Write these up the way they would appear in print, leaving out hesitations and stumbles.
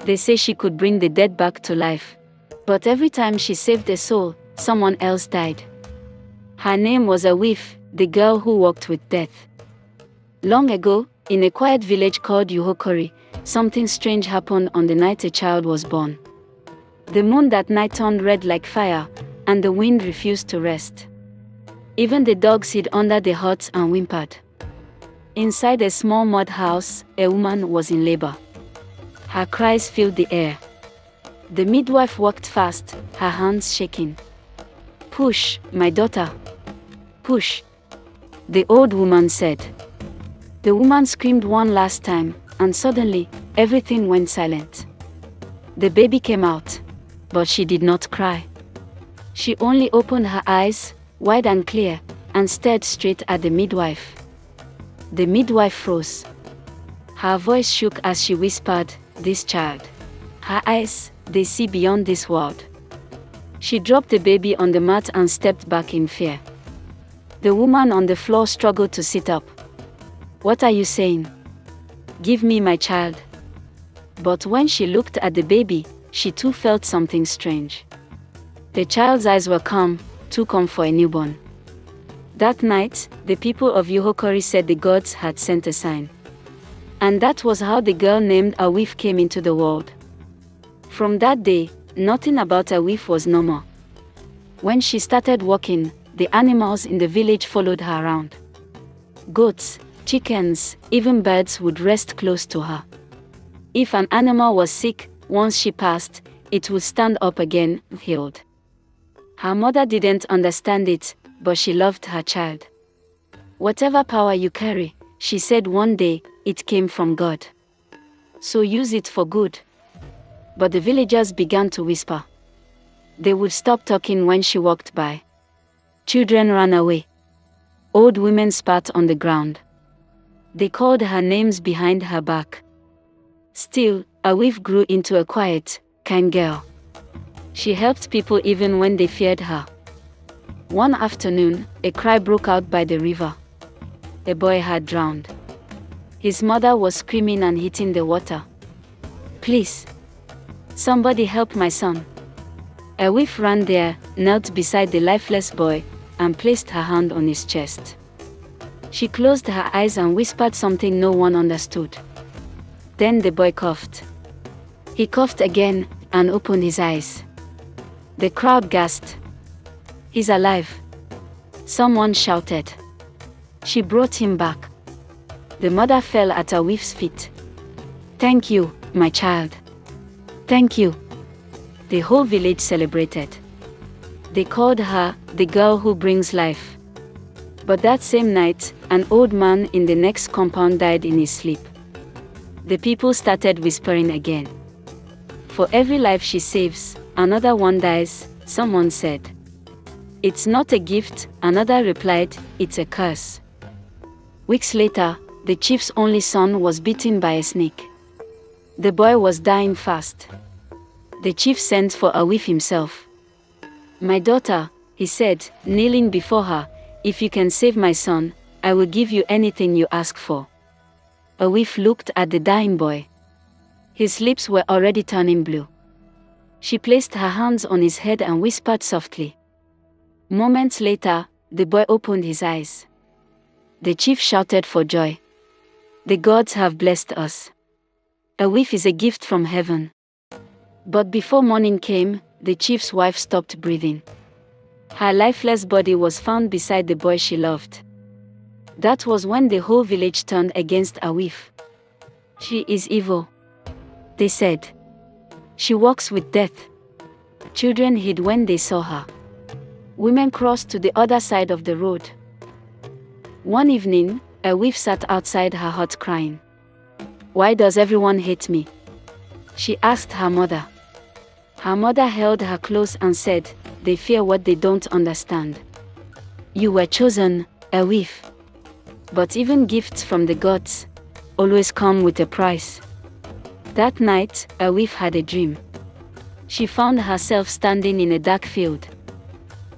They say she could bring the dead back to life. But every time she saved a soul, someone else died. Her name was Awefe, the girl who walked with death. Long ago, in a quiet village called Uwhokori, something strange happened on the night a child was born. The moon that night turned red like fire, and the wind refused to rest. Even the dogs hid under the huts and whimpered. Inside a small mud house, a woman was in labor. Her cries filled the air. The midwife walked fast, her hands shaking. "Push, my daughter. Push," the old woman said. The woman screamed one last time, and suddenly, everything went silent. The baby came out, but she did not cry. She only opened her eyes, wide and clear, and stared straight at the midwife. The midwife froze. Her voice shook as she whispered, "This child. Her eyes, they see beyond this world." She dropped the baby on the mat and stepped back in fear. The woman on the floor struggled to sit up. "What are you saying? Give me my child." But when she looked at the baby, she too felt something strange. The child's eyes were calm, too calm for a newborn. That night, the people of Uwhokori said the gods had sent a sign. And that was how the girl named Awefe came into the world. From that day, nothing about Awefe was normal. When she started walking, the animals in the village followed her around. Goats, chickens, even birds would rest close to her. If an animal was sick, once she passed, it would stand up again, healed. Her mother didn't understand it, but she loved her child. "Whatever power you carry," she said one day, "it came from God. So use it for good." But the villagers began to whisper. They would stop talking when she walked by. Children ran away. Old women spat on the ground. They called her names behind her back. Still, Awefe grew into a quiet, kind girl. She helped people even when they feared her. One afternoon, a cry broke out by the river. A boy had drowned. His mother was screaming and hitting the water. "Please, somebody help my son." Awefe ran there, knelt beside the lifeless boy, and placed her hand on his chest. She closed her eyes and whispered something no one understood. Then the boy coughed. He coughed again, and opened his eyes. The crowd gasped. "He's alive!" Someone shouted. She brought him back. The mother fell at Awefe's feet. "Thank you, my child. Thank you." The whole village celebrated. They called her the girl who brings life. But that same night, an old man in the next compound died in his sleep. The people started whispering again. "For every life she saves, another one dies," someone said. "It's not a gift," another replied, "it's a curse." Weeks later, the chief's only son was bitten by a snake. The boy was dying fast. The chief sent for Awefe himself. "My daughter," he said, kneeling before her, "if you can save my son, I will give you anything you ask for." Awefe looked at the dying boy. His lips were already turning blue. She placed her hands on his head and whispered softly. Moments later, the boy opened his eyes. The chief shouted for joy. "The gods have blessed us. Awefe is a gift from heaven." But before morning came, the chief's wife stopped breathing. Her lifeless body was found beside the boy she loved. That was when the whole village turned against Awefe. "She is evil," they said. "She walks with death." Children hid when they saw her. Women crossed to the other side of the road. One evening, Awefe sat outside her hut crying. "Why does everyone hate me?" she asked her mother. Her mother held her close and said, "They fear what they don't understand. You were chosen, Awefe. But even gifts from the gods always come with a price." That night, Awefe had a dream. She found herself standing in a dark field.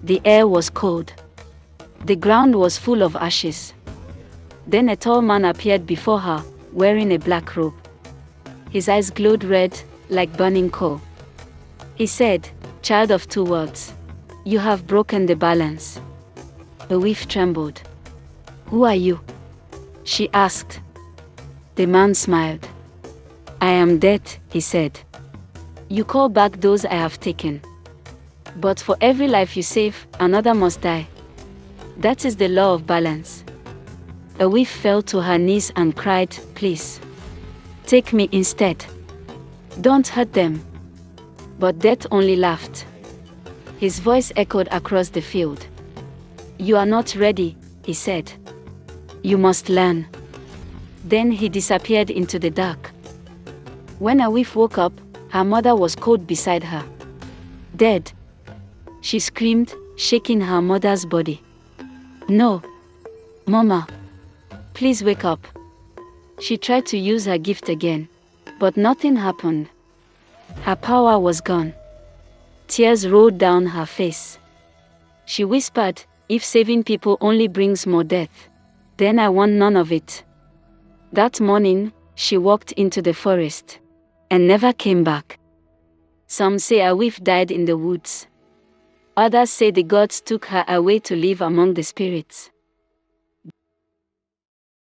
The air was cold. The ground was full of ashes. Then a tall man appeared before her, wearing a black robe. His eyes glowed red, like burning coal. He said, "Child of two worlds, you have broken the balance." Awefe trembled. "Who are you?" she asked. The man smiled. "I am death," he said. "You call back those I have taken. But for every life you save, another must die. That is the law of balance." Awefe fell to her knees and cried, "Please, take me instead. Don't hurt them." But Death only laughed. His voice echoed across the field. "You are not ready," he said. "You must learn." Then he disappeared into the dark. When Awefe woke up, her mother was cold beside her. "Dead," she screamed, shaking her mother's body. "No, Mama. Please wake up." She tried to use her gift again, but nothing happened. Her power was gone. Tears rolled down her face. She whispered, "If saving people only brings more death, then I want none of it." That morning, she walked into the forest and never came back. Some say Awefe died in the woods. Others say the gods took her away to live among the spirits.